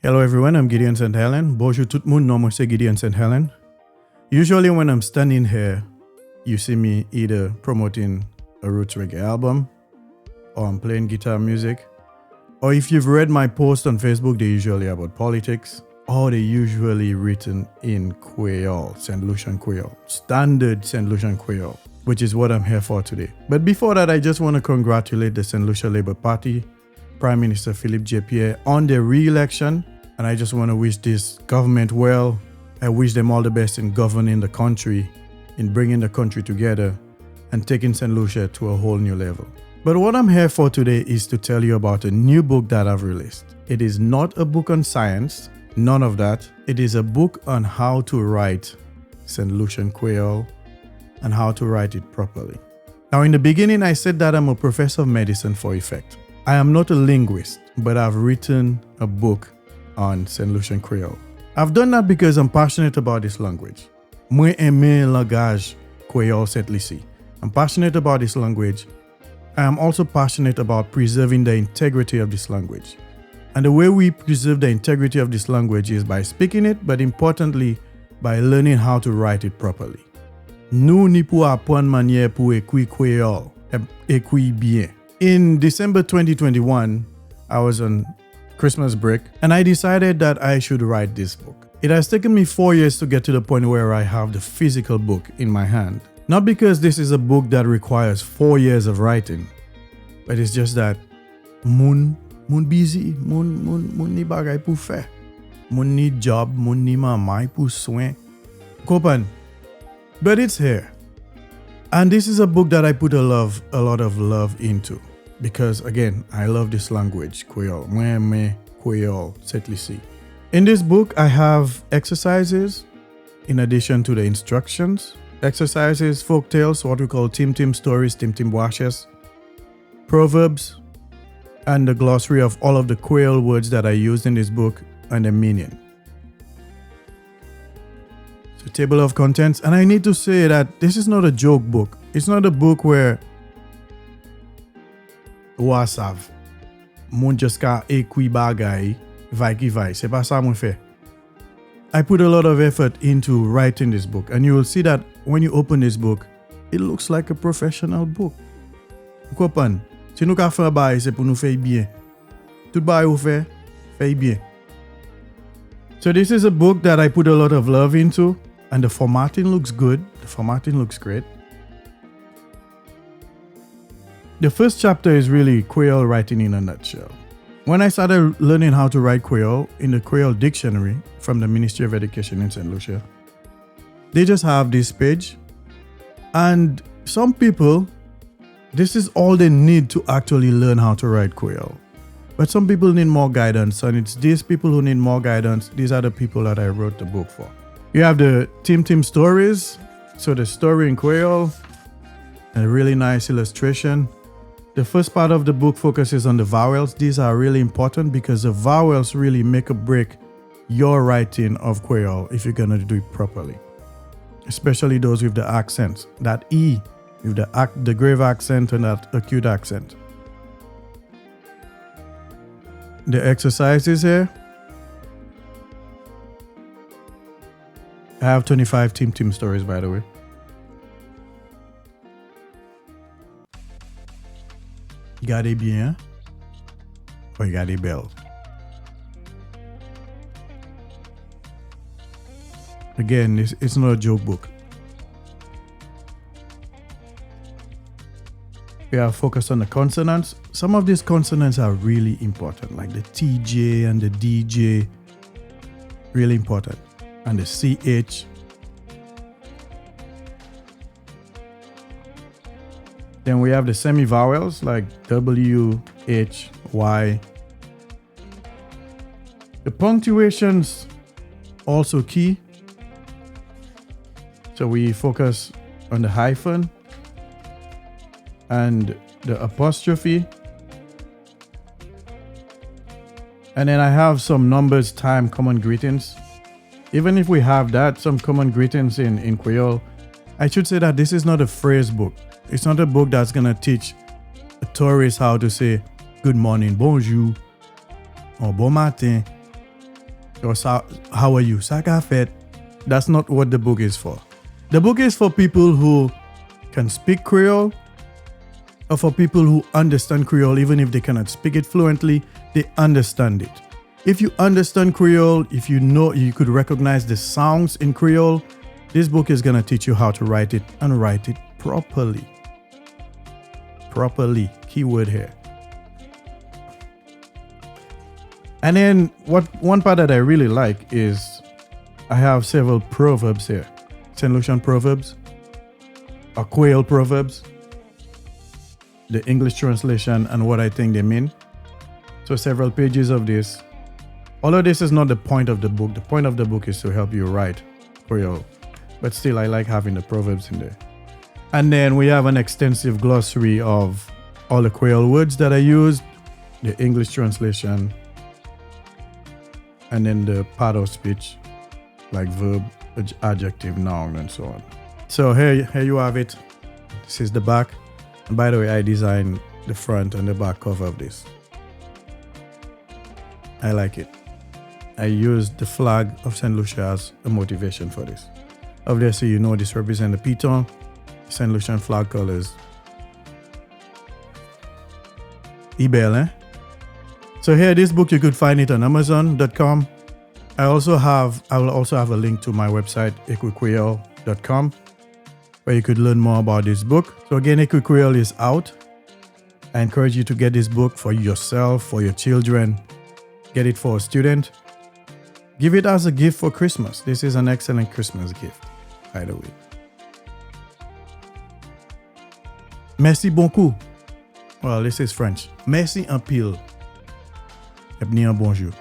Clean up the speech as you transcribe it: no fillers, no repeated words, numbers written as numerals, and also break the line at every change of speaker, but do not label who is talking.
Hello everyone, I'm Gideon St. Helen. Bonjour tout le monde, non, moi c'est Gideon St. Helen. Usually when I'm standing here, you see me either promoting a roots reggae album, or I'm playing guitar music, or if you've read my posts on Facebook, they're usually about politics, or they're usually written in Kwéyòl, Saint Lucian Creole, standard Saint Lucian Creole, which is what I'm here for today. But before that, I just want to congratulate the Saint Lucia Labour Party, Prime Minister Philippe J. on their re-election. And I just want to wish this government well. I wish them all the best in governing the country, in bringing the country together, and taking St. Lucia to a whole new level. But what I'm here for today is to tell you about a new book that I've released. It is not a book on science, none of that. It is a book on how to write Saint Lucian Creole and how to write it properly. Now, in the beginning, I said that I'm a professor of medicine for effect. I am not a linguist, but I've written a book on Saint Lucian Creole. I've done that because I'm passionate about this language. Moi aime langage Kwéyòl Sent Lisi. I'm passionate about this language. I am also passionate about preserving the integrity of this language. And the way we preserve the integrity of this language is by speaking it, but importantly, by learning how to write it properly. Nous n'y pour apprendre manière pour Ékwi Kwéyòl, Ékwi bien. In December 2021, I was on Christmas break, and I decided that I should write this book. It has taken me 4 years to get to the point where I have the physical book in my hand. Not because this is a book that requires 4 years of writing, but it's just that moun busy, moun ni bagay pou fè. Moun ni job, moun ni mamay pou soin. Kopan. But it's here. And this is a book that I put a lot of love into. Because again, I love this language, Kwéyòl. Moi aime Kwéyòl Sent Lisi. In this book, I have exercises in addition to the instructions. Exercises, folk tales, what we call Tim stories, Tim washes, proverbs, and the glossary of all of the Kwéyòl words that I used in this book and the meaning. So, table of contents. And I need to say that this is not a joke book. It's not a book where Wasav, moun just ka ekwi bagay, vai ki vai. C'est pas ça mon fait. I put a lot of effort into writing this book, and you will see that when you open this book, it looks like a professional book. Vous comprenez? Si nous ka fè bay, c'est pour nous faire bien. Tout bay ou fait bien. So this is a book that I put a lot of love into, and the formatting looks good. The formatting looks great. The first chapter is really Kwéyòl writing in a nutshell. When I started learning how to write Kwéyòl in the Kwéyòl dictionary from the Ministry of Education in Saint Lucia, they just have this page. And some people, this is all they need to actually learn how to write Kwéyòl. But some people need more guidance, and it's these people who need more guidance. These are the people that I wrote the book for. You have the Tim stories, so the story in Kwéyòl, a really nice illustration. The first part of the book focuses on the vowels. These are really important because the vowels really make or break your writing of Kwéyòl if you're going to do it properly. Especially those with the accents. That E, with the grave accent and that acute accent. The exercises here. I have 25 Tim stories, by the way. Gardez bien, regardez belle. Again, it's not a joke book. We are focused on the consonants. Some of these consonants are really important, like the TJ and the DJ, really important, and the CH. Then we have the semi-vowels like W, H, Y. The punctuations also key. So we focus on the hyphen and the apostrophe. And then I have some numbers, time, common greetings. Even if we have that, some common greetings in Kwéyòl, I should say that this is not a phrase book. It's not a book that's going to teach a tourist how to say good morning, bonjour, or bon matin. or how are you? Sakafet. That's not what the book is for. The book is for people who can speak Creole, or for people who understand Creole, even if they cannot speak it fluently, they understand it. If you understand Creole, if you know you could recognize the sounds in Creole, this book is going to teach you how to write it and write it properly. Properly, keyword here. And then one part that I really like is I have several proverbs here. Saint Lucian proverbs, or Kwéyòl proverbs, the English translation and what I think they mean. So several pages of this. Although this is not the point of the book. The point of the book is to help you write Creole. But still, I like having the proverbs in there. And then we have an extensive glossary of all the Creole words that I used, the English translation, and then the part of speech, like verb, adjective, noun, and so on. So here you have it. This is the back. And by the way, I designed the front and the back cover of this. I like it. I used the flag of Saint Lucia as a motivation for this. Obviously, you know this represents the Piton, Saint Lucian flag colors. Ebel, eh? So here, this book, you could find it on Amazon.com. I will also have a link to my website, ékwi where you could learn more about this book. So again, Ékwi Kwéyòl is out. I encourage you to get this book for yourself, for your children. Get it for a student. Give it as a gift for Christmas. This is an excellent Christmas gift, by the way. Merci beaucoup. Well, this is French. Merci un pile. Et bien bonjour.